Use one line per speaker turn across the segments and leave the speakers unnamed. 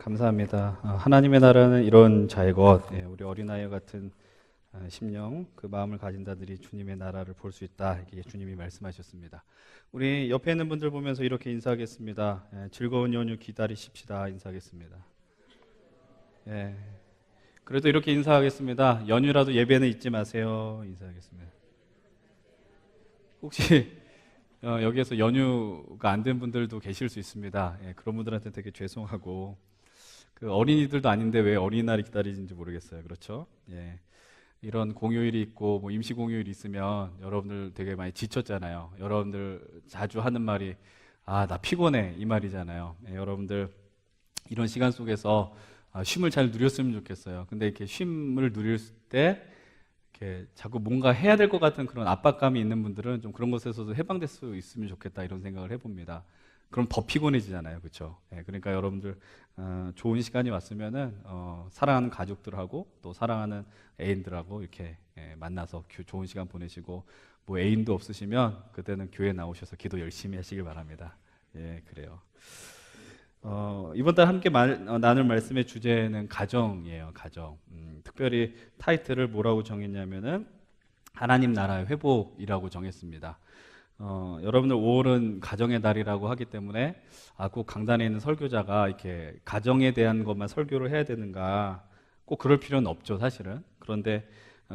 감사합니다. 하나님의 나라는 이런 자의 것, 우리 어린아이와 같은 심령, 그 마음을 가진 자들이 주님의 나라를 볼 수 있다. 이게 주님이 말씀하셨습니다. 우리 옆에 있는 분들 보면서 이렇게 인사하겠습니다. 즐거운 연휴 기다리십시다. 인사하겠습니다. 예. 그래도 이렇게 인사하겠습니다. 연휴라도 예배는 잊지 마세요. 인사하겠습니다. 혹시 여기에서 연휴가 안 된 분들도 계실 수 있습니다. 그런 분들한테 되게 죄송하고, 그 어린이들도 아닌데 왜 어린이날이 기다리는지 모르겠어요. 그렇죠? 예. 이런 공휴일이 있고 뭐 임시 공휴일이 있으면 여러분들 되게 많이 지쳤잖아요. 여러분들 자주 하는 말이 나 피곤해 이 말이잖아요. 여러분들 이런 시간 속에서 쉼을 잘 누렸으면 좋겠어요. 근데 이렇게 쉼을 누릴 때 이렇게 자꾸 뭔가 해야 될 것 같은 그런 압박감이 있는 분들은 좀 그런 것에서도 해방될 수 있으면 좋겠다 이런 생각을 해봅니다. 그럼 더 피곤해지잖아요, 그렇죠? 그러니까 여러분들 좋은 시간이 왔으면은 사랑하는 가족들하고 또 사랑하는 애인들하고 이렇게 만나서 좋은 시간 보내시고, 뭐 애인도 없으시면 그때는 교회 나오셔서 기도 열심히 하시길 바랍니다. 그래요. 이번 달 함께 나눌 말씀의 주제는 가정이에요. 가정. 특별히 타이틀을 뭐라고 정했냐면은 하나님 나라의 회복이라고 정했습니다. 여러분들 5월은 가정의 달이라고 하기 때문에 꼭 강단에 있는 설교자가 이렇게 가정에 대한 것만 설교를 해야 되는가, 꼭 그럴 필요는 없죠, 사실은. 그런데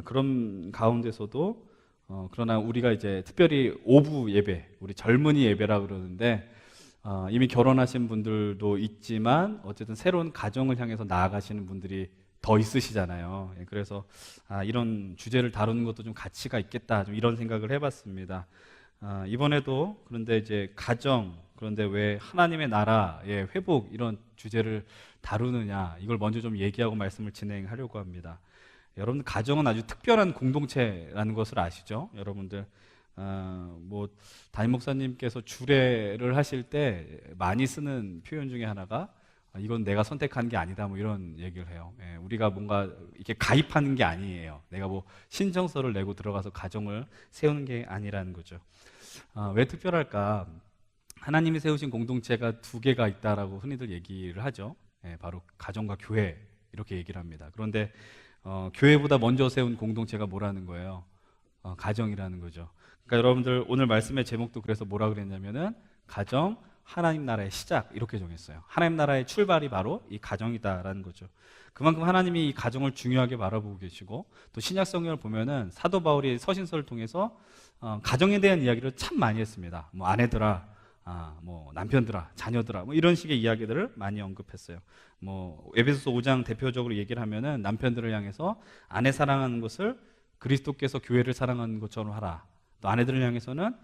그런 가운데서도 그러나 우리가 이제 특별히 오부 예배, 우리 젊은이 예배라 그러는데, 이미 결혼하신 분들도 있지만 어쨌든 새로운 가정을 향해서 나아가시는 분들이 더 있으시잖아요. 그래서 이런 주제를 다루는 것도 좀 가치가 있겠다, 좀 이런 생각을 해봤습니다. 이번에도 그런데 이제 가정, 그런데 왜 하나님의 나라의 회복 이런 주제를 다루느냐, 이걸 먼저 좀 얘기하고 말씀을 진행하려고 합니다. 여러분, 가정은 아주 특별한 공동체라는 것을 아시죠? 여러분들 뭐 담임 목사님께서 주례를 하실 때 많이 쓰는 표현 중에 하나가 이건 내가 선택한 게 아니다, 뭐 이런 얘기를 해요. 우리가 뭔가 이렇게 가입하는 게 아니에요. 내가 뭐 신청서를 내고 들어가서 가정을 세우는 게 아니라는 거죠. 왜 특별할까? 하나님이 세우신 공동체가 두 개가 있다라고 흔히들 얘기를 하죠. 바로 가정과 교회, 이렇게 얘기를 합니다. 그런데 교회보다 먼저 세운 공동체가 뭐라는 거예요? 가정이라는 거죠. 그러니까 여러분들 오늘 말씀의 제목도 그래서 뭐라 그랬냐면은 가정, 하나님 나라의 시작, 이렇게 정했어요. 하나님 나라의 출발이 바로 이 가정이다라는 거죠. 그만큼 하나님이 이 가정을 중요하게 바라보고 계시고, 또 신약 성경을 보면은 사도 바울이 서신서를 통해서 가정에 대한 이야기를 참 많이 했습니다. 뭐 아내들아, 뭐 남편들아, 자녀들아, 뭐 이런 식의 이야기들을 많이 언급했어요. 뭐 에베소서 5장 대표적으로 얘기를 하면은 남편들을 향해서 아내 사랑하는 것을 그리스도께서 교회를 사랑하는 것처럼 하라. 또 아내들을 향해서는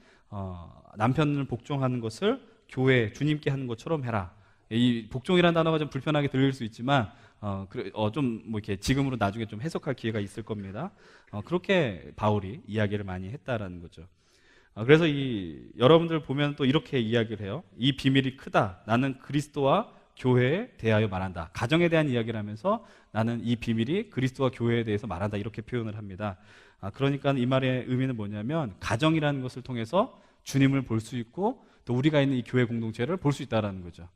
남편을 복종하는 것을 교회 주님께 하는 것처럼 해라. 이 복종이라는 단어가 좀 불편하게 들릴 수 있지만 좀 뭐 이렇게 지금으로 나중에 좀 해석할 기회가 있을 겁니다. 그렇게 바울이 이야기를 많이 했다라는 거죠. 그래서 여러분들 보면 또 이렇게 이야기를 해요. 이 비밀이 크다. 나는 그리스도와 교회에 대하여 말한다. 가정에 대한 이야기를 하면서 나는 이 비밀이 그리스도와 교회에 대해서 말한다, 이렇게 표현을 합니다. 그러니까 이 말의 의미는 뭐냐면 가정이라는 것을 통해서 주님을 볼 수 있고, 또 우리가 있는 이 교회 공동체를 볼 수 있다는 거죠.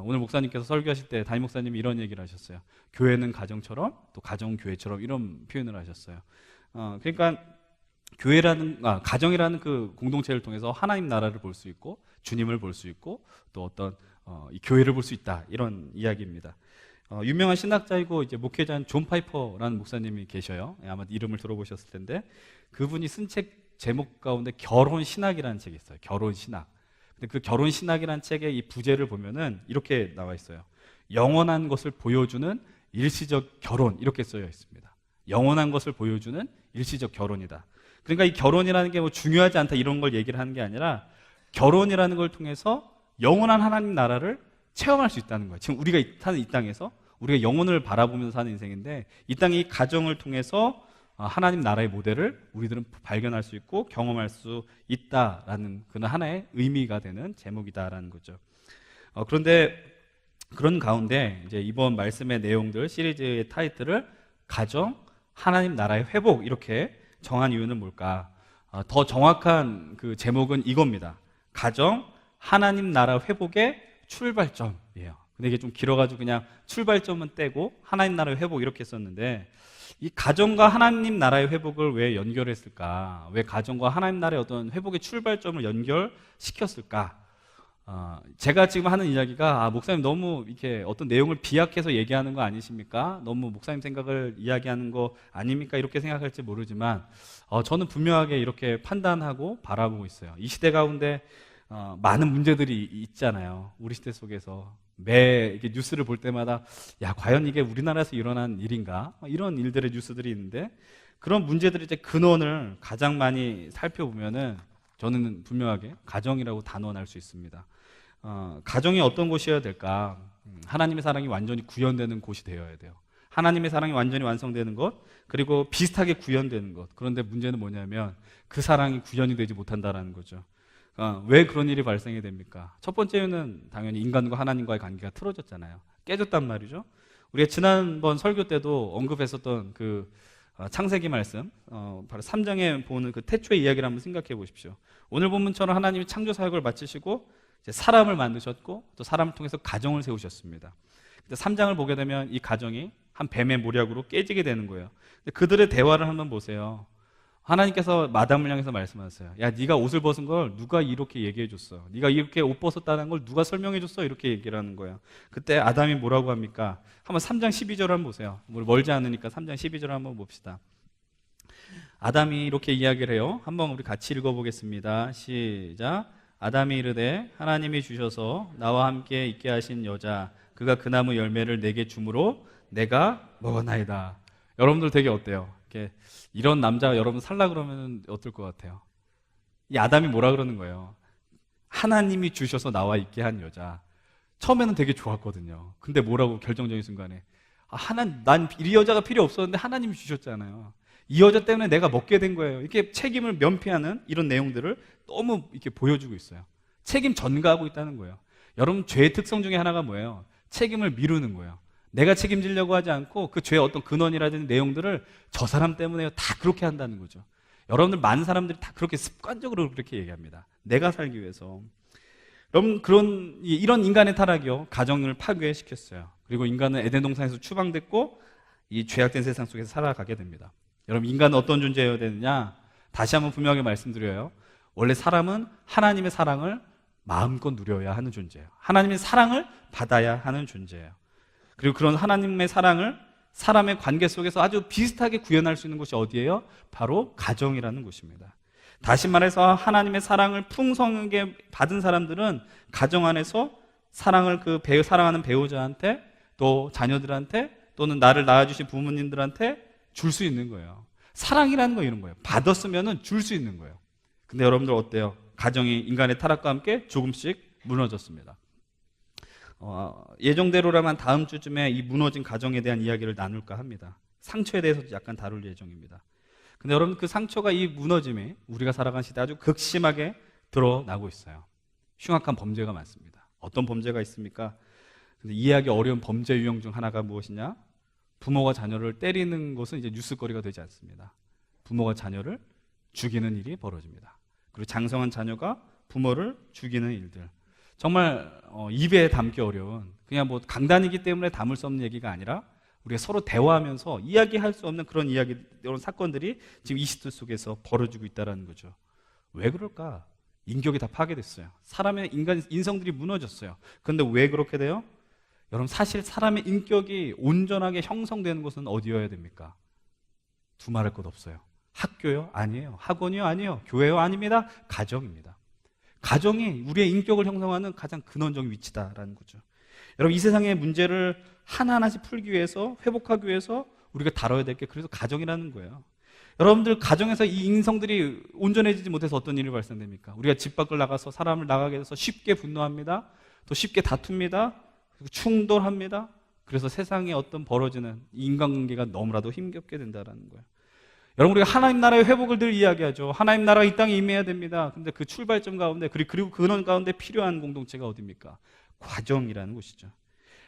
오늘 목사님께서 설교하실 때 담임 목사님이 이런 얘기를 하셨어요. 교회는 가정처럼, 또 가정은 교회처럼, 이런 표현을 하셨어요. 그러니까 가정이라는 그 공동체를 통해서 하나님 나라를 볼 수 있고, 주님을 볼 수 있고, 또 어떤 이 교회를 볼 수 있다, 이런 이야기입니다. 유명한 신학자이고 이제 목회자인 존 파이퍼라는 목사님이 계셔요. 아마 이름을 들어보셨을 텐데, 그분이 쓴 책 제목 가운데 결혼 신학이라는 책이 있어요. 결혼 신학. 근데 그 결혼 신학이라는 책의 이 부제를 보면은 이렇게 나와 있어요. 영원한 것을 보여주는 일시적 결혼, 이렇게 쓰여 있습니다. 영원한 것을 보여주는 일시적 결혼이다. 그러니까 이 결혼이라는 게 뭐 중요하지 않다, 이런 걸 얘기를 하는 게 아니라, 결혼이라는 걸 통해서 영원한 하나님 나라를 체험할 수 있다는 거예요. 지금 우리가 사는 이 땅에서 우리가 영혼을 바라보면서 사는 인생인데, 이 땅의 이 가정을 통해서 하나님 나라의 모델을 우리들은 발견할 수 있고 경험할 수 있다라는 그런 하나의 의미가 되는 제목이다라는 거죠. 그런데 그런 가운데 이제 이번 말씀의 내용들 시리즈의 타이틀을 가정, 하나님 나라의 회복, 이렇게 정한 이유는 뭘까? 더 정확한 그 제목은 이겁니다. 가정, 하나님 나라 회복의 출발점이에요. 근데 이게 좀 길어가지고 그냥 출발점은 떼고 하나님 나라의 회복 이렇게 했었는데, 이 가정과 하나님 나라의 회복을 왜 연결했을까? 왜 가정과 하나님 나라의 어떤 회복의 출발점을 연결시켰을까? 제가 지금 하는 이야기가 목사님 너무 이렇게 어떤 내용을 비약해서 얘기하는 거 아니십니까? 너무 목사님 생각을 이야기하는 거 아닙니까? 이렇게 생각할지 모르지만 저는 분명하게 이렇게 판단하고 바라보고 있어요. 이 시대 가운데 많은 문제들이 있잖아요. 우리 시대 속에서 매 이렇게 뉴스를 볼 때마다 야, 과연 이게 우리나라에서 일어난 일인가? 이런 일들의 뉴스들이 있는데, 그런 문제들의 이제 근원을 가장 많이 살펴보면은 저는 분명하게 가정이라고 단언할 수 있습니다. 가정이 어떤 곳이어야 될까? 하나님의 사랑이 완전히 구현되는 곳이 되어야 돼요. 하나님의 사랑이 완전히 완성되는 것, 그리고 비슷하게 구현되는 것. 그런데 문제는 뭐냐면 그 사랑이 구현이 되지 못한다라는 거죠. 왜 그런 일이 발생이 됩니까? 첫 번째는 당연히 인간과 하나님과의 관계가 틀어졌잖아요. 깨졌단 말이죠. 우리가 지난번 설교 때도 언급했었던 그 창세기 말씀, 바로 3장에 보는 그 태초의 이야기를 한번 생각해 보십시오. 오늘 본문처럼 하나님이 창조 사역을 마치시고 이제 사람을 만드셨고 또 사람을 통해서 가정을 세우셨습니다. 3장을 보게 되면 이 가정이 한 뱀의 모략으로 깨지게 되는 거예요. 그들의 대화를 한번 보세요. 하나님께서 마담을 향해서 말씀하세요. 야, 네가 옷을 벗은 걸 누가 이렇게 얘기해 줬어? 네가 이렇게 옷 벗었다는 걸 누가 설명해 줬어? 이렇게 얘기를 하는 거예요. 그때 아담이 뭐라고 합니까? 한번 3장 12절 한번 보세요. 우리 멀지 않으니까 3장 12절 한번 봅시다. 아담이 이렇게 이야기를 해요. 한번 우리 같이 읽어보겠습니다. 시작. 아담이 이르되 하나님이 주셔서 나와 함께 있게 하신 여자, 그가 그 나무 열매를 내게 주므로 내가 먹었나이다. 여러분들 되게 어때요? 이런 남자가 여러분 살라 그러면 어떨 것 같아요? 이 아담이 뭐라 그러는 거예요? 하나님이 주셔서 나와 있게 한 여자. 처음에는 되게 좋았거든요. 근데 뭐라고 결정적인 순간에 난 이 여자가 필요 없었는데 하나님이 주셨잖아요. 이 여자 때문에 내가 먹게 된 거예요. 이렇게 책임을 면피하는 이런 내용들을 너무 이렇게 보여주고 있어요. 책임 전가하고 있다는 거예요. 여러분, 죄의 특성 중에 하나가 뭐예요? 책임을 미루는 거예요. 내가 책임지려고 하지 않고 그 죄의 어떤 근원이라든지 내용들을 저 사람 때문에 다 그렇게 한다는 거죠. 여러분들 많은 사람들이 다 그렇게 습관적으로 그렇게 얘기합니다. 내가 살기 위해서. 여러분, 이런 인간의 타락이요, 가정을 파괴시켰어요. 그리고 인간은 에덴 동산에서 추방됐고 이 죄악된 세상 속에서 살아가게 됩니다. 여러분, 인간은 어떤 존재여야 되느냐? 다시 한번 분명하게 말씀드려요. 원래 사람은 하나님의 사랑을 마음껏 누려야 하는 존재예요. 하나님의 사랑을 받아야 하는 존재예요. 그리고 그런 하나님의 사랑을 사람의 관계 속에서 아주 비슷하게 구현할 수 있는 곳이 어디예요? 바로 가정이라는 곳입니다. 다시 말해서 하나님의 사랑을 풍성하게 받은 사람들은 가정 안에서 사랑을 사랑하는 배우자한테, 또 자녀들한테, 또는 나를 낳아주신 부모님들한테 줄 수 있는 거예요. 사랑이라는 거 이런 거예요. 받았으면 줄 수 있는 거예요. 근데 여러분들 어때요? 가정이 인간의 타락과 함께 조금씩 무너졌습니다. 예정대로라면 다음 주쯤에 이 무너진 가정에 대한 이야기를 나눌까 합니다. 상처에 대해서도 약간 다룰 예정입니다. 근데 여러분, 그 상처가, 이 무너짐이 우리가 살아간 시대에 아주 극심하게 드러나고 있어요. 흉악한 범죄가 많습니다. 어떤 범죄가 있습니까? 근데 이해하기 어려운 범죄 유형 중 하나가 무엇이냐? 부모가 자녀를 때리는 것은 이제 뉴스거리가 되지 않습니다. 부모가 자녀를 죽이는 일이 벌어집니다. 그리고 장성한 자녀가 부모를 죽이는 일들. 정말 입에 담기 어려운, 그냥 뭐 강단이기 때문에 담을 수 없는 얘기가 아니라 우리가 서로 대화하면서 이야기할 수 없는 그런 이야기, 이런 사건들이 지금 이 시대 속에서 벌어지고 있다는 거죠. 왜 그럴까? 인격이 다 파괴됐어요. 사람의 인성들이 무너졌어요. 그런데 왜 그렇게 돼요? 여러분, 사실 사람의 인격이 온전하게 형성되는 곳은 어디여야 됩니까? 두말할 것 없어요. 학교요? 아니에요. 학원이요? 아니에요. 교회요? 아닙니다. 가정입니다. 가정이 우리의 인격을 형성하는 가장 근원적인 위치다라는 거죠. 여러분, 이 세상의 문제를 하나하나씩 풀기 위해서, 회복하기 위해서 우리가 다뤄야 될 게 그래서 가정이라는 거예요. 여러분들, 가정에서 이 인성들이 온전해지지 못해서 어떤 일이 발생됩니까? 우리가 집 밖을 나가서 사람을 나가게 돼서 쉽게 분노합니다. 또 쉽게 다툽니다. 그리고 충돌합니다. 그래서 세상에 어떤 벌어지는 인간관계가 너무나도 힘겹게 된다는 거예요. 여러분, 우리가 하나님 나라의 회복을 늘 이야기하죠. 하나님 나라가 이 땅에 임해야 됩니다. 근데 그 출발점 가운데, 그리고 근원 가운데 필요한 공동체가 어디입니까? 가정이라는 곳이죠.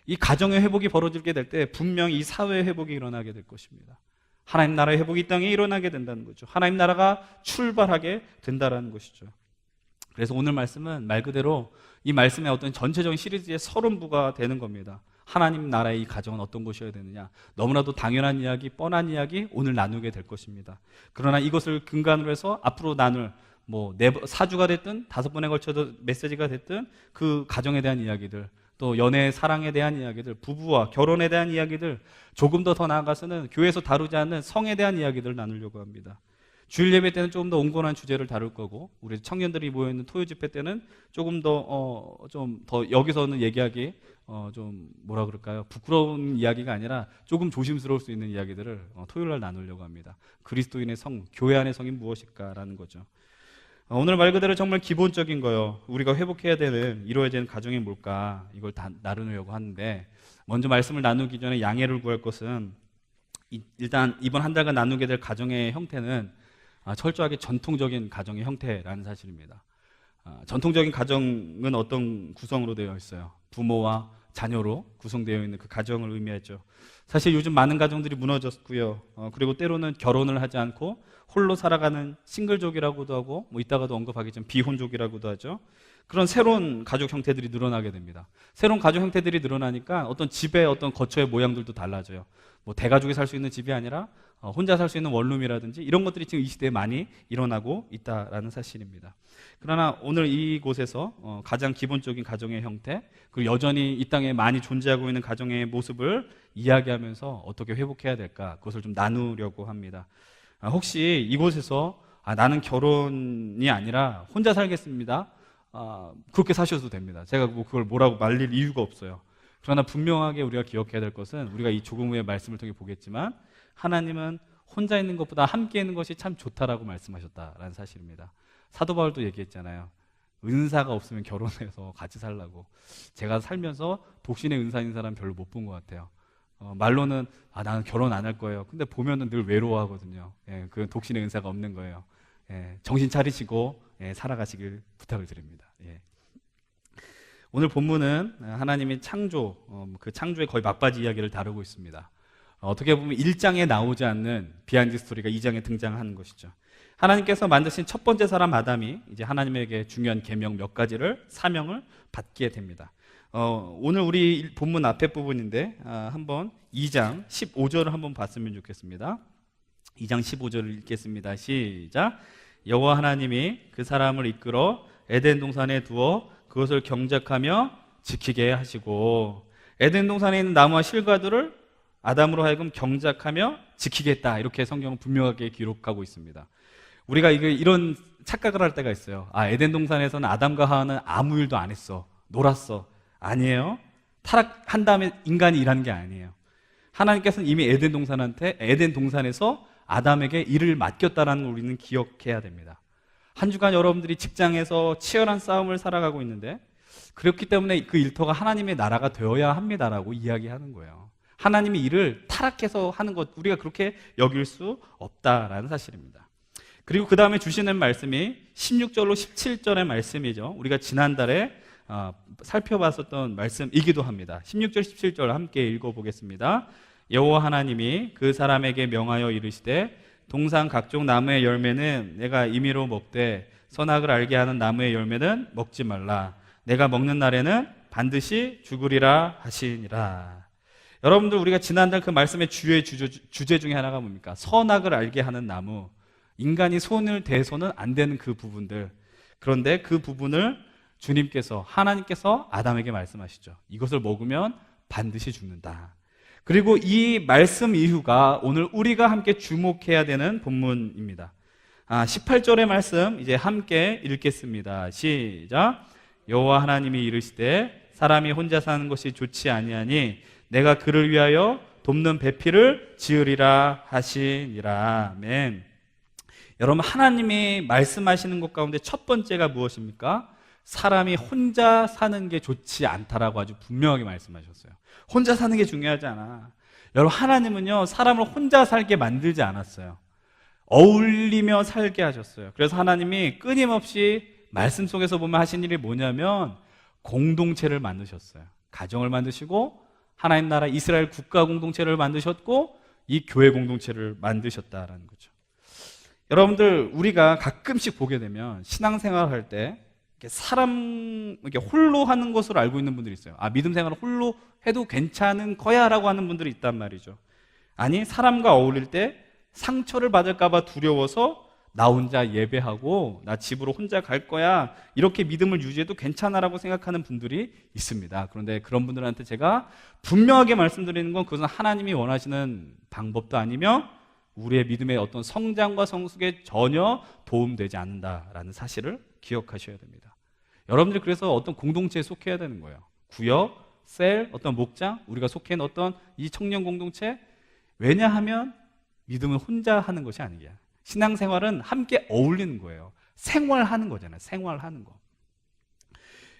이 가정의 회복이 벌어지게 될 때 분명히 이 사회의 회복이 일어나게 될 것입니다. 하나님 나라의 회복이 이 땅에 일어나게 된다는 거죠. 하나님 나라가 출발하게 된다는 것이죠. 그래서 오늘 말씀은 말 그대로 이 말씀의 어떤 전체적인 시리즈의 서론부가 되는 겁니다. 하나님 나라의 이 가정은 어떤 것이어야 되느냐, 너무나도 당연한 이야기, 뻔한 이야기 오늘 나누게 될 것입니다. 그러나 이것을 근간으로 해서 앞으로 나눌 4주가 됐든 5번에 걸쳐서 메시지가 됐든 그 가정에 대한 이야기들, 또 연애, 사랑에 대한 이야기들, 부부와 결혼에 대한 이야기들, 조금 더 나아가서는 교회에서 다루지 않는 성에 대한 이야기들을 나누려고 합니다. 주일 예배 때는 조금 더 온건한 주제를 다룰 거고, 우리 청년들이 모여있는 토요 집회 때는 조금 더 여기서는 얘기하기 좀 뭐라 그럴까요? 부끄러운 이야기가 아니라 조금 조심스러울 수 있는 이야기들을 토요일 날 나누려고 합니다. 그리스도인의 성, 교회 안의 성이 무엇일까라는 거죠. 오늘 말 그대로 정말 기본적인 거요. 우리가 회복해야 되는, 이루어야 되는 가정이 뭘까? 이걸 다 나누려고 하는데, 먼저 말씀을 나누기 전에 양해를 구할 것은, 일단 이번 한 달간 나누게 될 가정의 형태는 철저하게 전통적인 가정의 형태라는 사실입니다. 전통적인 가정은 어떤 구성으로 되어 있어요? 부모와 자녀로 구성되어 있는 그 가정을 의미하죠. 사실 요즘 많은 가정들이 무너졌고요. 그리고 때로는 결혼을 하지 않고 홀로 살아가는 싱글족이라고도 하고, 이따가도 언급하겠지만 비혼족이라고도 하죠. 그런 새로운 가족 형태들이 늘어나게 됩니다. 새로운 가족 형태들이 늘어나니까 어떤 집의 어떤 거처의 모양들도 달라져요. 대가족이 살 수 있는 집이 아니라 혼자 살 수 있는 원룸이라든지 이런 것들이 지금 이 시대에 많이 일어나고 있다라는 사실입니다. 그러나 오늘 이곳에서 가장 기본적인 가정의 형태, 그리고 여전히 이 땅에 많이 존재하고 있는 가정의 모습을 이야기하면서 어떻게 회복해야 될까, 그것을 좀 나누려고 합니다. 혹시 이곳에서 나는 결혼이 아니라 혼자 살겠습니다, 그렇게 사셔도 됩니다. 제가 그걸 뭐라고 말릴 이유가 없어요. 그러나 분명하게 우리가 기억해야 될 것은, 우리가 이 조금 후에 말씀을 통해 보겠지만, 하나님은 혼자 있는 것보다 함께 있는 것이 참 좋다라고 말씀하셨다라는 사실입니다. 사도 바울도 얘기했잖아요. 은사가 없으면 결혼해서 같이 살라고. 제가 살면서 독신의 은사인 사람 별로 못 본 것 같아요. 말로는 나는 결혼 안 할 거예요. 근데 보면은 늘 외로워하거든요. 그 독신의 은사가 없는 거예요. 정신 차리시고 살아가시길 부탁을 드립니다. 오늘 본문은 하나님의 창조, 그 창조의 거의 막바지 이야기를 다루고 있습니다. 어떻게 보면 1장에 나오지 않는 비하인드 스토리가 2장에 등장하는 것이죠. 하나님께서 만드신 첫 번째 사람 아담이 이제 하나님에게 중요한 계명 몇 가지를, 사명을 받게 됩니다. 오늘 우리 본문 앞에 부분인데 한번 2장 15절을 한번 봤으면 좋겠습니다. 2장 15절을 읽겠습니다. 시작. 여호와 하나님이 그 사람을 이끌어 에덴 동산에 두어 그것을 경작하며 지키게 하시고, 에덴 동산에 있는 나무와 실과들을 아담으로 하여금 경작하며 지키겠다, 이렇게 성경은 분명하게 기록하고 있습니다. 우리가 이런 착각을 할 때가 있어요. 에덴 동산에서는 아담과 하와는 아무 일도 안 했어, 놀았어. 아니에요. 타락한 다음에 인간이 일한 게 아니에요. 하나님께서는 이미 에덴 동산에서 아담에게 일을 맡겼다는 걸 우리는 기억해야 됩니다. 한 주간 여러분들이 직장에서 치열한 싸움을 살아가고 있는데, 그렇기 때문에 그 일터가 하나님의 나라가 되어야 합니다라고 이야기하는 거예요. 하나님이 일을 타락해서 하는 것, 우리가 그렇게 여길 수 없다라는 사실입니다. 그리고 그 다음에 주시는 말씀이 16절로 17절의 말씀이죠. 우리가 지난달에 살펴봤었던 말씀이기도 합니다. 16절 17절 함께 읽어보겠습니다. 여호와 하나님이 그 사람에게 명하여 이르시되, 동산 각종 나무의 열매는 내가 임의로 먹되 선악을 알게 하는 나무의 열매는 먹지 말라. 내가 먹는 날에는 반드시 죽으리라 하시니라. 여러분들, 우리가 지난달 그 말씀의 주제 중에 하나가 뭡니까? 선악을 알게 하는 나무. 인간이 손을 대서는 안 되는 그 부분들. 그런데 그 부분을 주님께서, 하나님께서 아담에게 말씀하시죠. 이것을 먹으면 반드시 죽는다. 그리고 이 말씀 이유가 오늘 우리가 함께 주목해야 되는 본문입니다. 18절의 말씀 이제 함께 읽겠습니다. 시작. 여호와 하나님이 이르시되, 사람이 혼자 사는 것이 좋지 아니하니 내가 그를 위하여 돕는 배필을 지으리라 하시니라. 아멘. 여러분, 하나님이 말씀하시는 것 가운데 첫 번째가 무엇입니까? 사람이 혼자 사는 게 좋지 않다라고 아주 분명하게 말씀하셨어요. 혼자 사는 게 중요하지 않아. 여러분, 하나님은요, 사람을 혼자 살게 만들지 않았어요. 어울리며 살게 하셨어요. 그래서 하나님이 끊임없이 말씀 속에서 보면 하신 일이 뭐냐면 공동체를 만드셨어요. 가정을 만드시고, 하나님 나라 이스라엘 국가 공동체를 만드셨고, 이 교회 공동체를 만드셨다라는 거죠. 여러분들, 우리가 가끔씩 보게 되면 신앙생활 할 때 이렇게 이렇게 홀로 하는 것으로 알고 있는 분들이 있어요. 믿음 생활을 홀로 해도 괜찮은 거야라고 하는 분들이 있단 말이죠. 아니, 사람과 어울릴 때 상처를 받을까봐 두려워서 나 혼자 예배하고 나 집으로 혼자 갈 거야, 이렇게 믿음을 유지해도 괜찮아라고 생각하는 분들이 있습니다. 그런데 그런 분들한테 제가 분명하게 말씀드리는 건 그것은 하나님이 원하시는 방법도 아니며 우리의 믿음의 어떤 성장과 성숙에 전혀 도움되지 않는다라는 사실을 기억하셔야 됩니다. 여러분들이 그래서 어떤 공동체에 속해야 되는 거예요. 구역, 셀, 어떤 목장, 우리가 속해 있는 어떤 이 청년 공동체. 왜냐하면 믿음은 혼자 하는 것이 아니에요. 신앙생활은 함께 어울리는 거예요. 생활하는 거잖아요. 생활하는 거.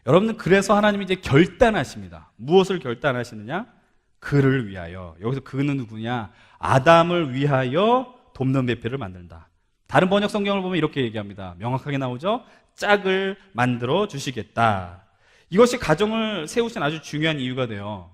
여러분들, 그래서 하나님이 이제 결단하십니다. 무엇을 결단하시느냐? 그를 위하여. 여기서 그는 누구냐? 아담을 위하여 돕는 배필을 만든다. 다른 번역 성경을 보면 이렇게 얘기합니다. 명확하게 나오죠? 짝을 만들어 주시겠다. 이것이 가정을 세우신 아주 중요한 이유가 돼요.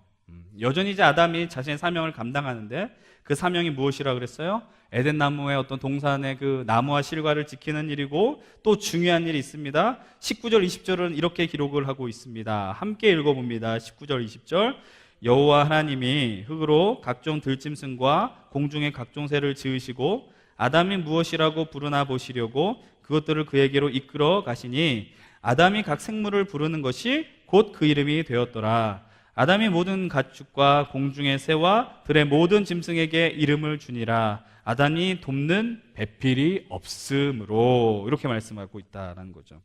여전히 이제 아담이 자신의 사명을 감당하는데, 그 사명이 무엇이라 그랬어요? 에덴 나무의 어떤 동산의 그 나무와 실과를 지키는 일이고, 또 중요한 일이 있습니다. 19절 20절은 이렇게 기록을 하고 있습니다. 함께 읽어봅니다. 19절 20절. 여호와 하나님이 흙으로 각종 들짐승과 공중의 각종 새를 지으시고 아담이 무엇이라고 부르나 보시려고 그것들을 그에게로 이끌어 가시니 아담이 각 생물을 부르는 것이 곧 그 이름이 되었더라. 아담이 모든 가축과 공중의 새와 들의 모든 짐승에게 이름을 주니라. 아담이 돕는 배필이 없으므로, 이렇게 말씀하고 있다는 거죠.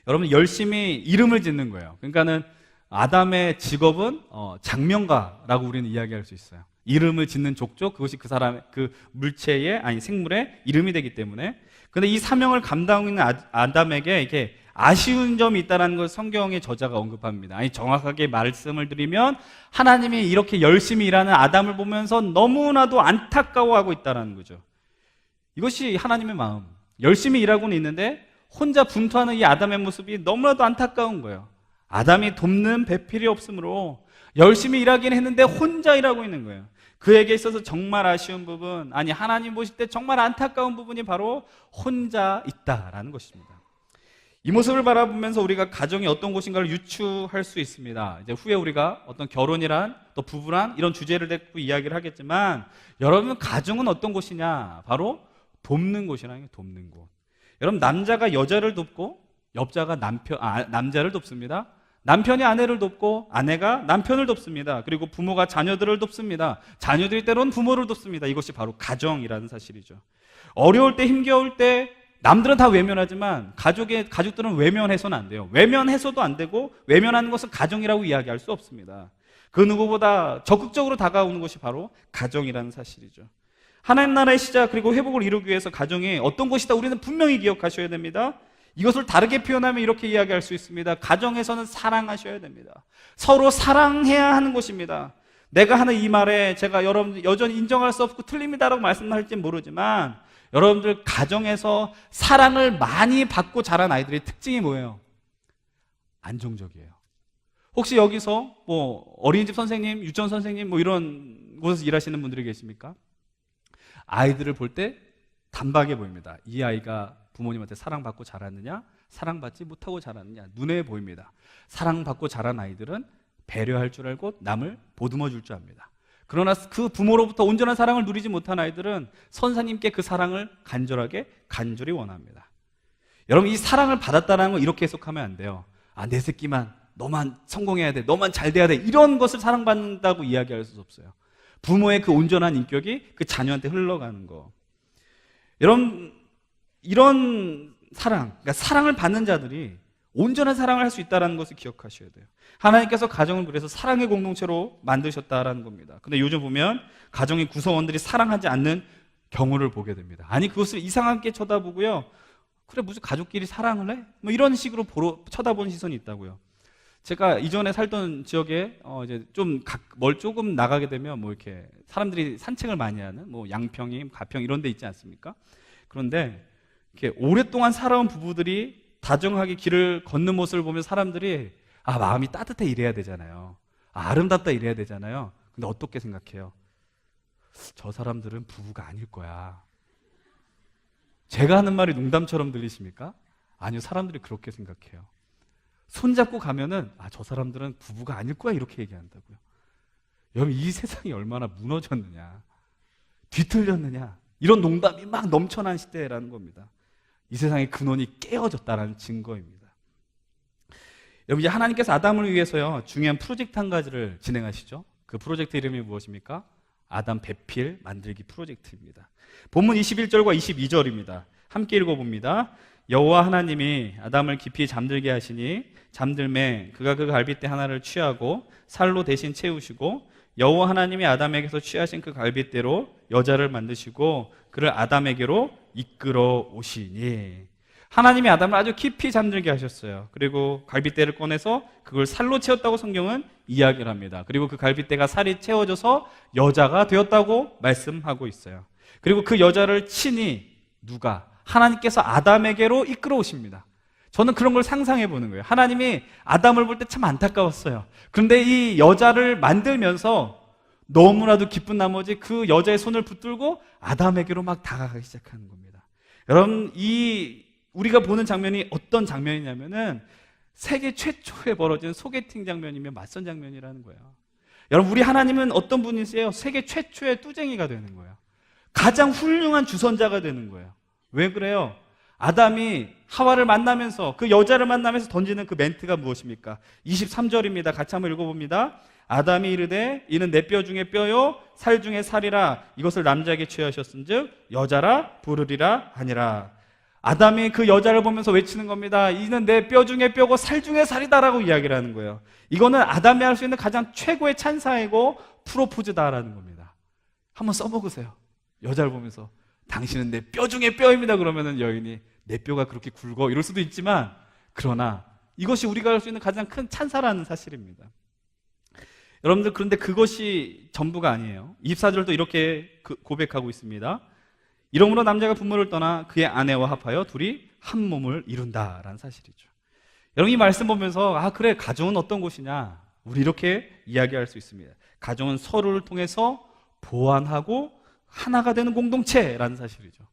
여러분, 열심히 이름을 짓는 거예요. 그러니까는 아담의 직업은 장명가라고 우리는 이야기할 수 있어요. 이름을 짓는 족족, 그것이 그 사람의 그 물체의, 아니 생물의 이름이 되기 때문에. 근데 이 사명을 감당하고 있는 아담에게 이렇게 아쉬운 점이 있다는 걸 성경의 저자가 언급합니다. 아니, 정확하게 말씀을 드리면 하나님이 이렇게 열심히 일하는 아담을 보면서 너무나도 안타까워하고 있다는 거죠. 이것이 하나님의 마음. 열심히 일하고는 있는데 혼자 분투하는 이 아담의 모습이 너무나도 안타까운 거예요. 아담이 돕는 배필이 없으므로 열심히 일하긴 했는데 혼자 일하고 있는 거예요. 그에게 있어서 정말 아쉬운 부분, 아니 하나님 보실 때 정말 안타까운 부분이 바로 혼자 있다라는 것입니다. 이 모습을 바라보면서 우리가 가정이 어떤 곳인가를 유추할 수 있습니다. 이제 후에 우리가 어떤 결혼이란, 또 부부란 이런 주제를 대고 이야기를 하겠지만, 여러분, 가정은 어떤 곳이냐? 바로 돕는 곳이라는 게, 돕는 곳. 여러분, 남자가 여자를 돕고 여자가 남자를 돕습니다. 남편이 아내를 돕고 아내가 남편을 돕습니다. 그리고 부모가 자녀들을 돕습니다. 자녀들이 때로는 부모를 돕습니다. 이것이 바로 가정이라는 사실이죠. 어려울 때, 힘겨울 때 남들은 다 외면하지만 가족들은 외면해서는 안 돼요. 외면해서도 안 되고, 외면하는 것은 가정이라고 이야기할 수 없습니다. 그 누구보다 적극적으로 다가오는 것이 바로 가정이라는 사실이죠. 하나님 나라의 시작 그리고 회복을 이루기 위해서 가정이 어떤 곳이다, 우리는 분명히 기억하셔야 됩니다. 이것을 다르게 표현하면 이렇게 이야기할 수 있습니다. 가정에서는 사랑하셔야 됩니다. 서로 사랑해야 하는 곳입니다. 내가 하는 이 말에 제가 여러분들 여전히 인정할 수 없고 틀립니다라고 말씀할지 모르지만, 여러분들 가정에서 사랑을 많이 받고 자란 아이들의 특징이 뭐예요? 안정적이에요. 혹시 여기서 뭐 어린이집 선생님, 유치원 선생님 뭐 이런 곳에서 일하시는 분들이 계십니까? 아이들을 볼 때 단박에 보입니다. 이 아이가 부모님한테 사랑받고 자랐느냐, 사랑받지 못하고 자랐느냐, 눈에 보입니다. 사랑받고 자란 아이들은 배려할 줄 알고 남을 보듬어 줄 줄 압니다. 그러나 그 부모로부터 온전한 사랑을 누리지 못한 아이들은 선생님께 그 사랑을 간절히 원합니다. 여러분, 이 사랑을 받았다는 걸 이렇게 해석하면 안 돼요. 내 새끼만, 너만 성공해야 돼, 너만 잘 돼야 돼, 이런 것을 사랑받는다고 이야기할 수 없어요. 부모의 그 온전한 인격이 그 자녀한테 흘러가는 거. 여러분, 이런 사랑, 그러니까 사랑을 받는 자들이 온전한 사랑을 할 수 있다는 것을 기억하셔야 돼요. 하나님께서 가정을 그래서 사랑의 공동체로 만드셨다라는 겁니다. 근데 요즘 보면 가정의 구성원들이 사랑하지 않는 경우를 보게 됩니다. 아니, 그것을 이상하게 쳐다보고요. 그래, 무슨 가족끼리 사랑을 해? 뭐 이런 식으로 쳐다보는 시선이 있다고요. 제가 이전에 살던 지역에 이제 조금 나가게 되면 뭐 이렇게 사람들이 산책을 많이 하는 뭐 양평이, 가평 이런 데 있지 않습니까? 그런데 이렇게 오랫동안 살아온 부부들이 다정하게 길을 걷는 모습을 보면 사람들이 마음이 따뜻해 이래야 되잖아요. 아름답다 이래야 되잖아요. 근데 어떻게 생각해요? 저 사람들은 부부가 아닐 거야. 제가 하는 말이 농담처럼 들리십니까? 아니요, 사람들이 그렇게 생각해요. 손잡고 가면은 저 사람들은 부부가 아닐 거야 이렇게 얘기한다고요. 여러분, 이 세상이 얼마나 무너졌느냐, 뒤틀렸느냐, 이런 농담이 막 넘쳐난 시대라는 겁니다. 이 세상의 근원이 깨어졌다는 증거입니다. 여러분, 이제 하나님께서 아담을 위해서요 중요한 프로젝트 한 가지를 진행하시죠. 그 프로젝트 이름이 무엇입니까? 아담 배필 만들기 프로젝트입니다. 본문 21절과 22절입니다. 함께 읽어봅니다. 여호와 하나님이 아담을 깊이 잠들게 하시니 잠들매 그가 그 갈빗대 하나를 취하고 살로 대신 채우시고 여호와 하나님이 아담에게서 취하신 그 갈빗대로 여자를 만드시고 그를 아담에게로 이끌어 오시니. 하나님이 아담을 아주 깊이 잠들게 하셨어요. 그리고 갈빗대를 꺼내서 그걸 살로 채웠다고 성경은 이야기를 합니다. 그리고 그 갈빗대가 살이 채워져서 여자가 되었다고 말씀하고 있어요. 그리고 그 여자를 친히 누가? 하나님께서 아담에게로 이끌어 오십니다. 저는 그런 걸 상상해 보는 거예요. 하나님이 아담을 볼 때 참 안타까웠어요. 그런데 이 여자를 만들면서 너무나도 기쁜 나머지 그 여자의 손을 붙들고 아담에게로 막 다가가기 시작하는 겁니다. 여러분, 우리가 보는 장면이 어떤 장면이냐면은 세계 최초에 벌어진 소개팅 장면이며 맞선 장면이라는 거예요. 여러분, 우리 하나님은 어떤 분이세요? 세계 최초의 뚜쟁이가 되는 거예요. 가장 훌륭한 주선자가 되는 거예요. 왜 그래요? 아담이 하와를 만나면서, 그 여자를 만나면서 던지는 그 멘트가 무엇입니까? 23절입니다. 같이 한번 읽어봅니다. 아담이 이르되 이는 내 뼈 중에 뼈요 살 중에 살이라 이것을 남자에게 취하셨은즉 여자라 부르리라 하니라. 아담이 그 여자를 보면서 외치는 겁니다. 이는 내 뼈 중에 뼈고 살 중에 살이다라고 이야기를 하는 거예요. 이거는 아담이 할 수 있는 가장 최고의 찬사이고 프로포즈다라는 겁니다. 한번 써먹으세요. 여자를 보면서 당신은 내 뼈 중에 뼈입니다. 그러면은 여인이 내 뼈가 그렇게 굵어 이럴 수도 있지만, 그러나 이것이 우리가 할 수 있는 가장 큰 찬사라는 사실입니다. 여러분들, 그런데 그것이 전부가 아니에요. 24절도 이렇게 고백하고 있습니다. 이러므로 남자가 부모를 떠나 그의 아내와 합하여 둘이 한 몸을 이룬다라는 사실이죠. 여러분, 이 말씀 보면서 그래, 가정은 어떤 곳이냐, 우리 이렇게 이야기할 수 있습니다. 가정은 서로를 통해서 보완하고 하나가 되는 공동체라는 사실이죠.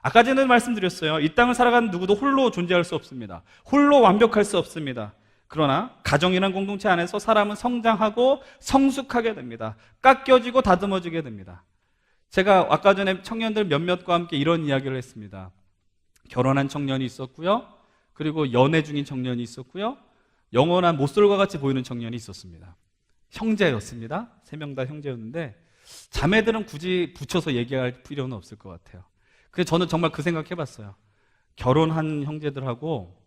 아까 전에 말씀드렸어요. 이 땅을 살아가는 누구도 홀로 존재할 수 없습니다. 홀로 완벽할 수 없습니다. 그러나 가정이란 공동체 안에서 사람은 성장하고 성숙하게 됩니다. 깎여지고 다듬어지게 됩니다. 제가 아까 전에 청년들 몇몇과 함께 이런 이야기를 했습니다. 결혼한 청년이 있었고요, 그리고 연애 중인 청년이 있었고요, 영원한 모쏠과 같이 보이는 청년이 있었습니다. 형제였습니다. 3명 다 형제였는데 자매들은 굳이 붙여서 얘기할 필요는 없을 것 같아요. 그래서 저는 정말 그 생각 해봤어요. 결혼한 형제들하고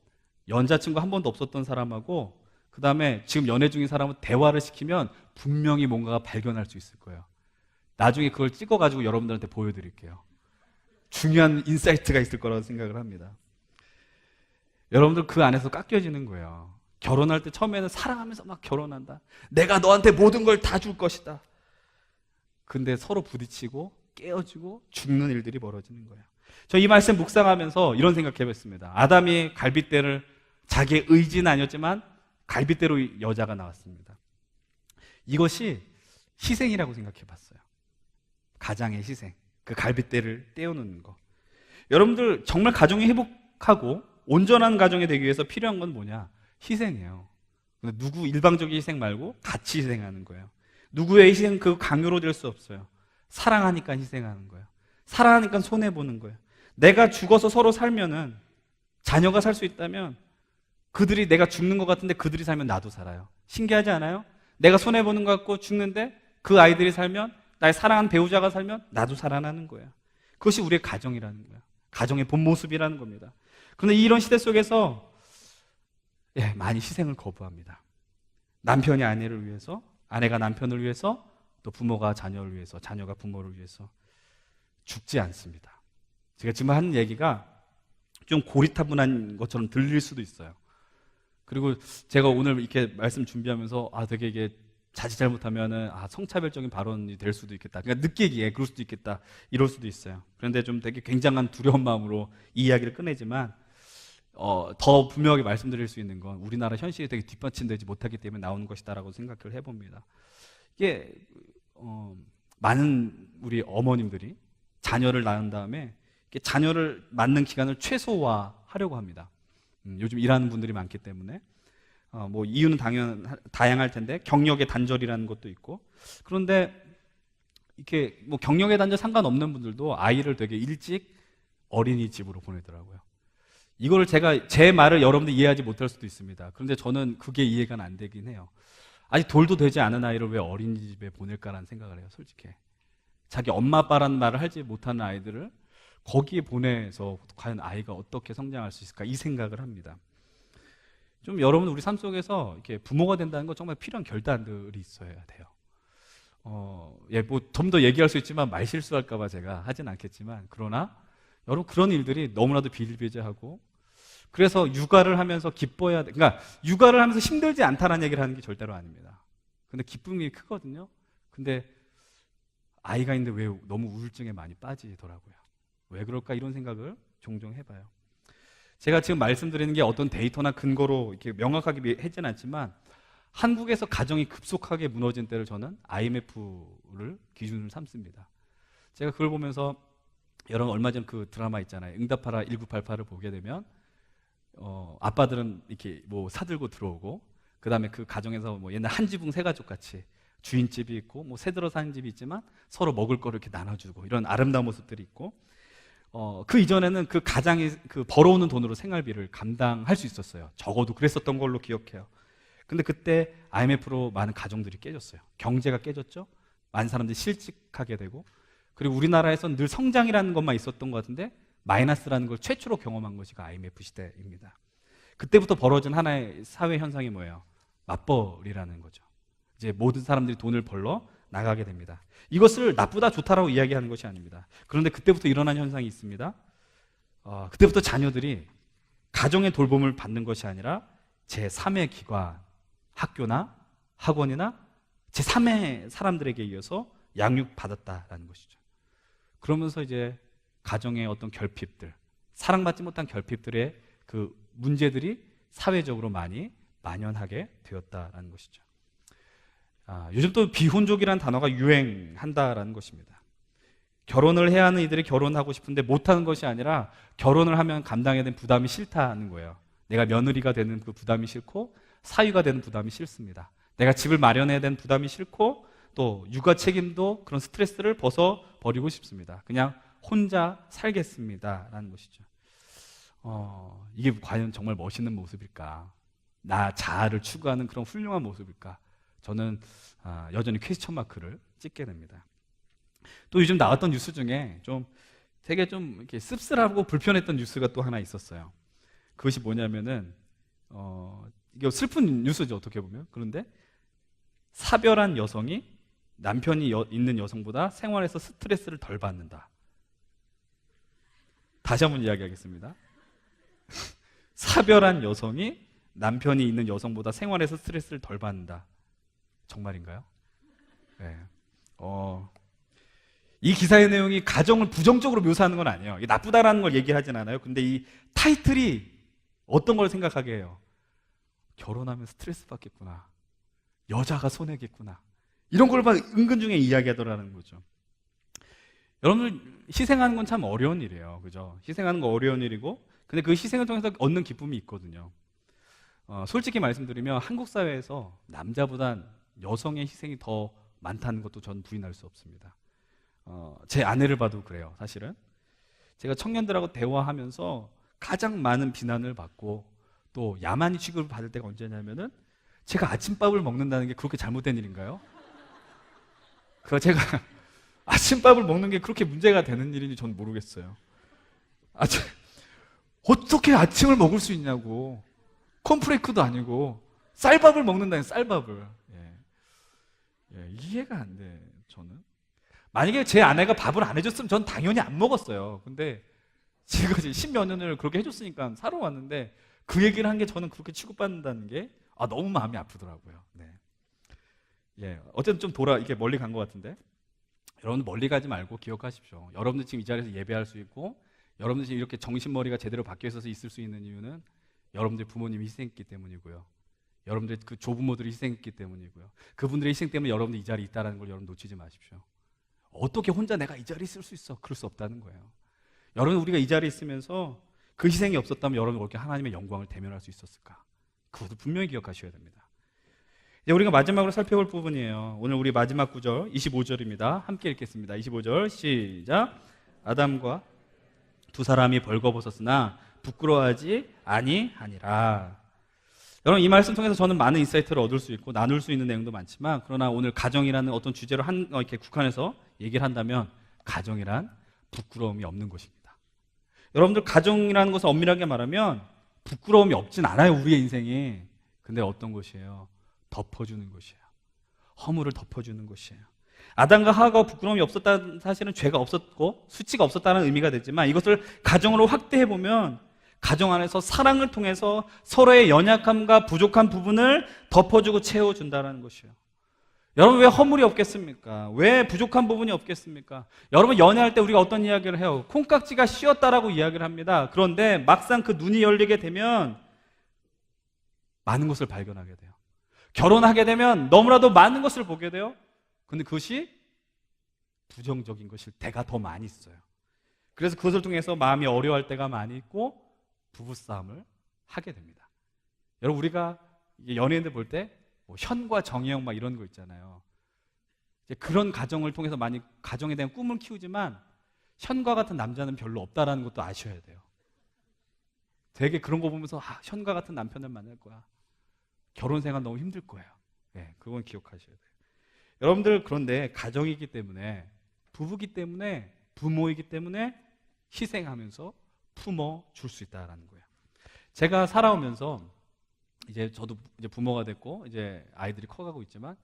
여자친구 한 번도 없었던 사람하고 그 다음에 지금 연애 중인 사람은 대화를 시키면 분명히 뭔가가 발견할 수 있을 거예요. 나중에 그걸 찍어가지고 여러분들한테 보여드릴게요. 중요한 인사이트가 있을 거라고 생각을 합니다. 여러분들, 그 안에서 깎여지는 거예요. 결혼할 때 처음에는 사랑하면서 막 결혼한다. 내가 너한테 모든 걸 다 줄 것이다. 근데 서로 부딪히고 깨어지고 죽는 일들이 벌어지는 거예요. 저 이 말씀 묵상하면서 이런 생각해봤습니다. 아담이 갈빗대를, 자기의 의지는 아니었지만 갈빗대로 여자가 나왔습니다. 이것이 희생이라고 생각해봤어요. 가장의 희생, 그 갈빗대를 떼어놓는 거. 여러분들, 정말 가정이 회복하고 온전한 가정이 되기 위해서 필요한 건 뭐냐? 희생이에요. 근데 누구 일방적인 희생 말고 같이 희생하는 거예요. 누구의 희생 그 강요로 될 수 없어요. 사랑하니까 희생하는 거예요. 사랑하니까 손해보는 거예요. 내가 죽어서 서로 살면은, 자녀가 살 수 있다면 그들이, 내가 죽는 것 같은데 그들이 살면 나도 살아요. 신기하지 않아요? 내가 손해보는 것 같고 죽는데 그 아이들이 살면, 나의 사랑하는 배우자가 살면 나도 살아나는 거예요. 그것이 우리의 가정이라는 거예요. 가정의 본 모습이라는 겁니다. 그런데 이런 시대 속에서 많이 희생을 거부합니다. 남편이 아내를 위해서, 아내가 남편을 위해서, 또 부모가 자녀를 위해서, 자녀가 부모를 위해서 죽지 않습니다. 제가 지금 하는 얘기가 좀 고리타분한 것처럼 들릴 수도 있어요. 그리고 제가 오늘 이렇게 말씀 준비하면서 되게 이게 자칫 잘못하면은 성차별적인 발언이 될 수도 있겠다, 그러니까 느끼기에 그럴 수도 있겠다, 이럴 수도 있어요. 그런데 좀 되게 굉장한 두려운 마음으로 이 이야기를 끝내지만 더 분명하게 말씀드릴 수 있는 건 우리나라 현실이 되게 뒷받침되지 못하기 때문에 나오는 것이다라고 생각을 해봅니다. 이게 많은 우리 어머님들이 자녀를 낳은 다음에 자녀를 낳는 기간을 최소화하려고 합니다. 요즘 일하는 분들이 많기 때문에 뭐 이유는 다양할 텐데 경력의 단절이라는 것도 있고 그런데 이렇게 뭐 경력의 단절 상관없는 분들도 아이를 되게 일찍 어린이집으로 보내더라고요. 이걸 제 말을 여러분들 이해하지 못할 수도 있습니다. 그런데 저는 그게 이해가 안 되긴 해요. 아직 돌도 되지 않은 아이를 왜 어린이집에 보낼까라는 생각을 해요, 솔직히. 자기 엄마 아빠라는 말을 하지 못하는 아이들을 거기에 보내서 과연 아이가 어떻게 성장할 수 있을까 이 생각을 합니다. 좀 여러분 우리 삶 속에서 이렇게 부모가 된다는 건 정말 필요한 결단들이 있어야 돼요. 뭐 좀 더 얘기할 수 있지만 말 실수할까봐 제가 하진 않겠지만 그러나 여러분 그런 일들이 너무나도 비일비재하고 그래서 육아를 하면서 기뻐야 돼. 그러니까 육아를 하면서 힘들지 않다는 얘기를 하는 게 절대로 아닙니다. 근데 기쁨이 크거든요. 근데 아이가 있는데 왜 너무 우울증에 많이 빠지더라고요. 왜 그럴까 이런 생각을 종종 해봐요. 제가 지금 말씀드리는 게 어떤 데이터나 근거로 이렇게 명확하게 하진 않지만 한국에서 가정이 급속하게 무너진 때를 저는 IMF를 기준으로 삼습니다. 제가 그걸 보면서 여러분 얼마 전 그 드라마 있잖아요. 응답하라 1988을 보게 되면 아빠들은 이렇게 뭐 사들고 들어오고 그 다음에 그 가정에서 뭐 옛날 한 지붕 세 가족 같이 주인집이 있고 뭐 새들어 사는 집이 있지만 서로 먹을 거를 이렇게 나눠주고 이런 아름다운 모습들이 있고 그 이전에는 그 가장이 그 벌어오는 돈으로 생활비를 감당할 수 있었어요. 적어도 그랬었던 걸로 기억해요. 근데 그때 IMF로 많은 가정들이 깨졌어요. 경제가 깨졌죠. 많은 사람들이 실직하게 되고 그리고 우리나라에서는 늘 성장이라는 것만 있었던 것 같은데 마이너스라는 걸 최초로 경험한 것이 IMF 시대입니다. 그때부터 벌어진 하나의 사회 현상이 뭐예요? 맞벌이라는 거죠. 이제 모든 사람들이 돈을 벌러 나가게 됩니다. 이것을 나쁘다 좋다라고 이야기하는 것이 아닙니다. 그런데 그때부터 일어난 현상이 있습니다. 그때부터 자녀들이 가정의 돌봄을 받는 것이 아니라 제3의 기관, 학교나 학원이나 제3의 사람들에게 의해서 양육받았다라는 것이죠. 그러면서 이제 가정의 어떤 결핍들, 사랑받지 못한 결핍들의 그 문제들이 사회적으로 많이 만연하게 되었다라는 것이죠. 요즘 또 비혼족이라는 단어가 유행한다라는 것입니다. 결혼을 해야 하는 이들이 결혼하고 싶은데 못하는 것이 아니라 결혼을 하면 감당해야 되는 부담이 싫다는 거예요. 내가 며느리가 되는 그 부담이 싫고 사위가 되는 부담이 싫습니다. 내가 집을 마련해야 되는 부담이 싫고 또 육아 책임도 그런 스트레스를 벗어버리고 싶습니다. 그냥 혼자 살겠습니다 라는 것이죠. 이게 과연 정말 멋있는 모습일까? 나 자아를 추구하는 그런 훌륭한 모습일까? 저는 여전히 퀘스천 마크를 찍게 됩니다. 또 요즘 나왔던 뉴스 중에 되게 좀 이렇게 씁쓸하고 불편했던 뉴스가 또 하나 있었어요. 그것이 뭐냐면은 이게 슬픈 뉴스죠 어떻게 보면. 그런데 사별한 여성이 남편이 있는 여성보다 생활에서 스트레스를 덜 받는다. 다시 한번 이야기하겠습니다. 사별한 여성이 남편이 있는 여성보다 생활에서 스트레스를 덜 받는다. 정말인가요? 네. 이 기사의 내용이 가정을 부정적으로 묘사하는 건 아니에요. 이게 나쁘다라는 걸 얘기하진 않아요. 근데 이 타이틀이 어떤 걸 생각하게 해요? 결혼하면 스트레스 받겠구나. 여자가 손해겠구나. 이런 걸 막 은근중에 이야기하더라는 거죠. 여러분들 희생하는 건 참 어려운 일이에요. 그죠? 희생하는 건 어려운 일이고 근데 그 희생을 통해서 얻는 기쁨이 있거든요. 솔직히 말씀드리면 한국 사회에서 남자보단 여성의 희생이 더 많다는 것도 저는 부인할 수 없습니다. 제 아내를 봐도 그래요. 사실은 제가 청년들하고 대화하면서 가장 많은 비난을 받고 또 야만인 취급을 받을 때가 언제냐면은 제가 아침밥을 먹는다는 게 그렇게 잘못된 일인가요? 제가 아침밥을 먹는 게 그렇게 문제가 되는 일인지 전 모르겠어요. 어떻게 아침을 먹을 수 있냐고. 콘프레이크도 아니고 쌀밥을 먹는다니 쌀밥을. 이해가 안 돼. 저는 만약에 제 아내가 밥을 안 해줬으면 전 당연히 안 먹었어요. 근데 제가 지금 10몇 년을 그렇게 해줬으니까 살아왔는데 그 얘기를 한 게 저는 그렇게 취급받는다는 게 너무 마음이 아프더라고요. 네. 어쨌든 좀 이게 멀리 간 것 같은데 여러분 멀리 가지 말고 기억하십시오. 여러분들 지금 이 자리에서 예배할 수 있고 여러분들 지금 이렇게 정신머리가 제대로 바뀌어 있어서 있을 수 있는 이유는 여러분들 부모님이 희생했기 때문이고요. 여러분들 그 조부모들이 희생했기 때문이고요. 그분들의 희생 때문에 여러분들 이 자리에 있다는 걸 여러분 놓치지 마십시오. 어떻게 혼자 내가 이 자리에 있을 수 있어? 그럴 수 없다는 거예요. 여러분 우리가 이 자리에 있으면서 그 희생이 없었다면 여러분이 어떻게 하나님의 영광을 대면할 수 있었을까? 그것도 분명히 기억하셔야 됩니다. 이제 우리가 마지막으로 살펴볼 부분이에요. 오늘 우리 마지막 구절 25절입니다. 함께 읽겠습니다. 25절 시작. 아담과 두 사람이 벌거벗었으나 부끄러워하지 아니하니라. 여러분, 이 말씀 통해서 저는 많은 인사이트를 얻을 수 있고 나눌 수 있는 내용도 많지만, 그러나 오늘 가정이라는 어떤 주제로 이렇게 국한해서 얘기를 한다면 가정이란 부끄러움이 없는 것입니다. 여러분들, 가정이라는 것을 엄밀하게 말하면 부끄러움이 없진 않아요, 우리의 인생이. 근데 어떤 것이에요? 덮어주는 것이에요. 허물을 덮어주는 것이에요. 아담과 하와가 부끄러움이 없었다는 사실은 죄가 없었고 수치가 없었다는 의미가 되지만, 이것을 가정으로 확대해보면 가정 안에서 사랑을 통해서 서로의 연약함과 부족한 부분을 덮어주고 채워준다는 것이에요. 여러분, 왜 허물이 없겠습니까? 왜 부족한 부분이 없겠습니까? 여러분, 연애할 때 우리가 어떤 이야기를 해요? 콩깍지가 씌었다라고 이야기를 합니다. 그런데 막상 그 눈이 열리게 되면 많은 것을 발견하게 돼요. 결혼하게 되면 너무나도 많은 것을 보게 돼요. 근데 그것이 부정적인 것일 때가 더 많이 있어요. 그래서 그것을 통해서 마음이 어려워할 때가 많이 있고 부부싸움을 하게 됩니다. 여러분, 우리가 연예인들 볼 때 현과 정혜영 막 이런 거 있잖아요. 이제 그런 가정을 통해서 많이 가정에 대한 꿈을 키우지만 현과 같은 남자는 별로 없다라는 것도 아셔야 돼요. 되게 그런 거 보면서 현과 같은 남편을 만날 거야. 결혼 생활 너무 힘들 거예요. 네, 그건 기억하셔야 돼요. 여러분들, 그런데 가정이기 때문에, 부부기 때문에, 부모이기 때문에 희생하면서 품어줄 수 있다라는 거예요. 제가 살아오면서 이제 저도 이제 부모가 됐고 이제 아이들이 커가고 있지만,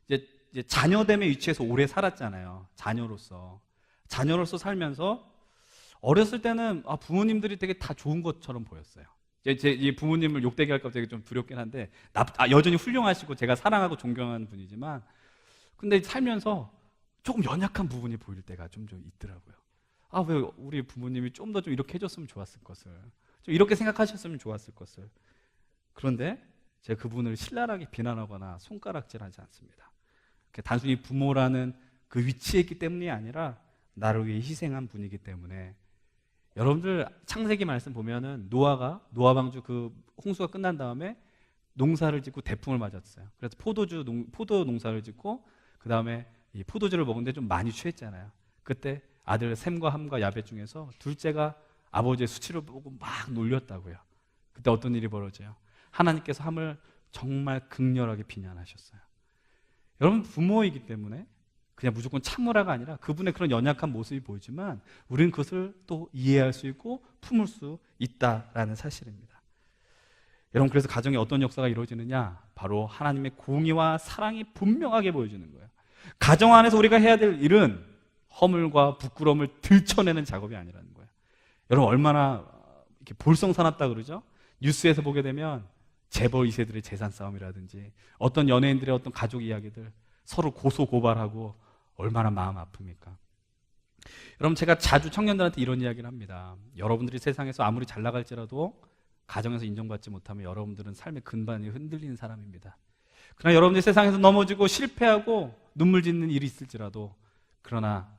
이제 자녀됨의 위치에서 오래 살았잖아요. 자녀로서 살면서 어렸을 때는 부모님들이 되게 다 좋은 것처럼 보였어요. 제 부모님을 욕되게 할까 봐 되게 좀 두렵긴 한데, 여전히 훌륭하시고 제가 사랑하고 존경하는 분이지만, 근데 살면서 조금 연약한 부분이 보일 때가 좀 있더라고요. 왜 우리 부모님이 좀 더 이렇게 해줬으면 좋았을 것을, 좀 이렇게 생각하셨으면 좋았을 것을. 그런데 제가 그분을 신랄하게 비난하거나 손가락질하지 않습니다. 단순히 부모라는 그 위치에 있기 때문이 아니라 나를 위해 희생한 분이기 때문에. 여러분들, 창세기 말씀 보면은 노아 방주 그 홍수가 끝난 다음에 농사를 짓고 대풍을 맞았어요. 그래서 포도 농사를 짓고 그 다음에 이 포도주를 먹는데 좀 많이 취했잖아요. 그때 아들 셈과 함과 야벳 중에서 둘째가 아버지의 수치를 보고 막 놀렸다고요. 그때 어떤 일이 벌어져요? 하나님께서 함을 정말 극렬하게 비난하셨어요. 여러분, 부모이기 때문에 그냥 무조건 참으라가 아니라 그분의 그런 연약한 모습이 보이지만 우리는 그것을 또 이해할 수 있고 품을 수 있다라는 사실입니다. 여러분, 그래서 가정에 어떤 역사가 이루어지느냐? 바로 하나님의 공의와 사랑이 분명하게 보여지는 거예요. 가정 안에서 우리가 해야 될 일은 허물과 부끄러움을 들춰내는 작업이 아니라는 거예요. 여러분, 얼마나 이렇게 볼썽사납다 그러죠? 뉴스에서 보게 되면 재벌 2세들의 재산 싸움이라든지 어떤 연예인들의 어떤 가족 이야기들 서로 고소 고발하고 얼마나 마음 아픕니까? 여러분, 제가 자주 청년들한테 이런 이야기를 합니다. 여러분들이 세상에서 아무리 잘 나갈지라도 가정에서 인정받지 못하면 여러분들은 삶의 근반이 흔들리는 사람입니다. 그러나 여러분들이 세상에서 넘어지고 실패하고 눈물 짓는 일이 있을지라도, 그러나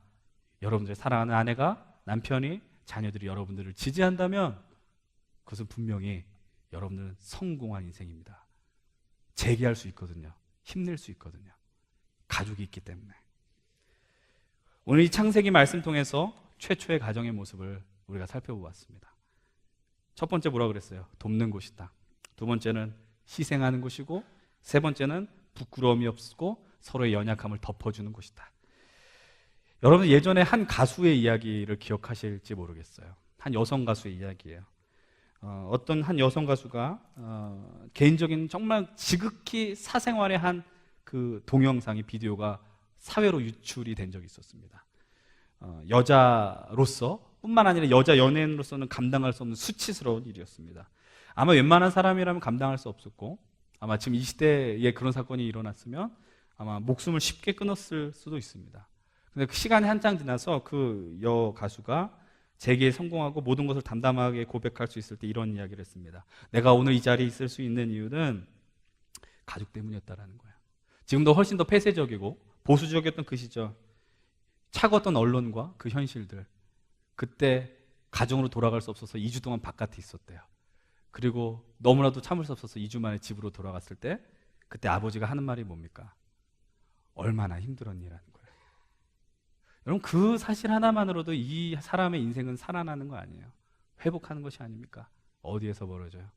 여러분들의 사랑하는 아내가, 남편이, 자녀들이 여러분들을 지지한다면 그것은 분명히 여러분들은 성공한 인생입니다. 재기할 수 있거든요. 힘낼 수 있거든요. 가족이 있기 때문에. 오늘 이 창세기 말씀 통해서 최초의 가정의 모습을 우리가 살펴보았습니다. 첫 번째 뭐라 그랬어요? 돕는 곳이다. 두 번째는 희생하는 곳이고, 세 번째는 부끄러움이 없고 서로의 연약함을 덮어주는 곳이다. 여러분, 예전에 한 가수의 이야기를 기억하실지 모르겠어요. 한 여성 가수의 이야기예요. 어떤 한 여성 가수가 개인적인 정말 지극히 사생활의 한 그 동영상이, 비디오가 사회로 유출이 된 적이 있었습니다. 여자로서 뿐만 아니라 여자 연예인으로서는 감당할 수 없는 수치스러운 일이었습니다. 아마 웬만한 사람이라면 감당할 수 없었고, 아마 지금 이 시대에 그런 사건이 일어났으면 아마 목숨을 쉽게 끊었을 수도 있습니다. 근데 그 시간이 한참 지나서 그 가수가 재기에 성공하고 모든 것을 담담하게 고백할 수 있을 때 이런 이야기를 했습니다. 내가 오늘 이 자리에 있을 수 있는 이유는 가족 때문이었다라는 거예요. 지금도 훨씬 더 폐쇄적이고 보수적이었던 그 시절, 차가웠던 언론과 그 현실들, 그때 가정으로 돌아갈 수 없어서 2주 동안 바깥에 있었대요. 그리고 너무나도 참을 수 없어서 2주 만에 집으로 돌아갔을 때 그때 아버지가 하는 말이 뭡니까? 얼마나 힘들었니라는 거예요. 여러분, 그 사실 하나만으로도 이 사람의 인생은 살아나는 거 아니에요. 회복하는 것이 아닙니까? 어디에서 벌어져요?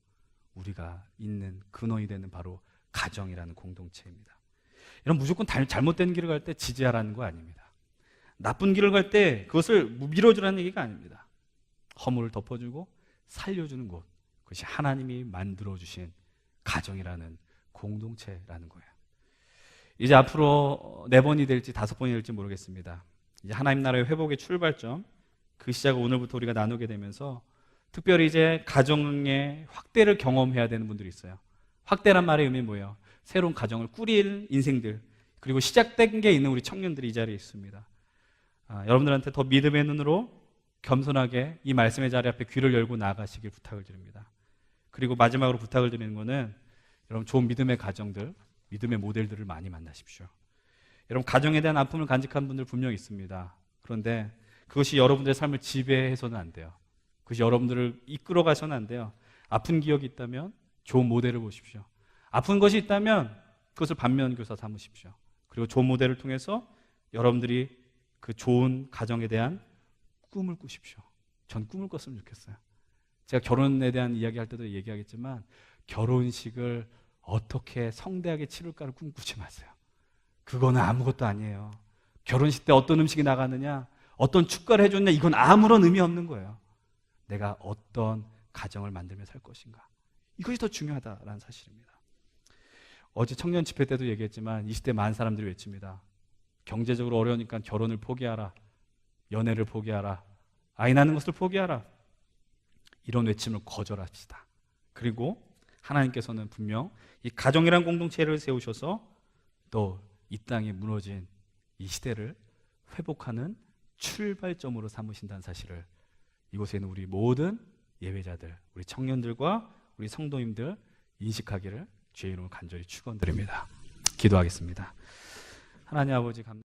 우리가 있는 근원이 되는 바로 가정이라는 공동체입니다. 여러분, 무조건 잘못된 길을 갈 때 지지하라는 거 아닙니다. 나쁜 길을 갈 때 그것을 밀어주라는 얘기가 아닙니다. 허물을 덮어주고 살려주는 곳, 그것이 하나님이 만들어주신 가정이라는 공동체라는 거예요. 이제 앞으로 4번이 될지 5번이 될지 모르겠습니다. 이제 하나님 나라의 회복의 출발점, 그 시작을 오늘부터 우리가 나누게 되면서 특별히 이제 가정의 확대를 경험해야 되는 분들이 있어요. 확대란 말의 의미는 뭐예요? 새로운 가정을 꾸릴 인생들, 그리고 시작된 게 있는 우리 청년들이 이 자리에 있습니다. 여러분들한테 더 믿음의 눈으로 겸손하게 이 말씀의 자리 앞에 귀를 열고 나아가시길 부탁을 드립니다. 그리고 마지막으로 부탁을 드리는 거는 여러분, 좋은 믿음의 가정들, 믿음의 모델들을 많이 만나십시오. 여러분, 가정에 대한 아픔을 간직한 분들 분명히 있습니다. 그런데 그것이 여러분들의 삶을 지배해서는 안 돼요. 그것이 여러분들을 이끌어 가서는 안 돼요. 아픈 기억이 있다면 좋은 모델을 보십시오. 아픈 것이 있다면 그것을 반면교사 삼으십시오. 그리고 좋은 모델을 통해서 여러분들이 그 좋은 가정에 대한 꿈을 꾸십시오. 전 꿈을 꿨으면 좋겠어요. 제가 결혼에 대한 이야기할 때도 얘기하겠지만 결혼식을 어떻게 성대하게 치를까를 꿈꾸지 마세요. 그거는 아무것도 아니에요. 결혼식 때 어떤 음식이 나가느냐, 어떤 축가를 해줬냐, 이건 아무런 의미 없는 거예요. 내가 어떤 가정을 만들며 살 것인가, 이것이 더 중요하다라는 사실입니다. 어제 청년 집회 때도 얘기했지만 20대 많은 사람들이 외칩니다. 경제적으로 어려우니까 결혼을 포기하라, 연애를 포기하라, 아이 낳는 것을 포기하라, 이런 외침을 거절합시다. 그리고 하나님께서는 분명 이 가정이란 공동체를 세우셔서 또 이 땅에 무너진 이 시대를 회복하는 출발점으로 삼으신다는 사실을 이곳에 있는 우리 모든 예배자들, 우리 청년들과 우리 성도님들 인식하기를 주의 이름으로 간절히 축원드립니다. 기도하겠습니다. 하나님 아버지, 감사합니다.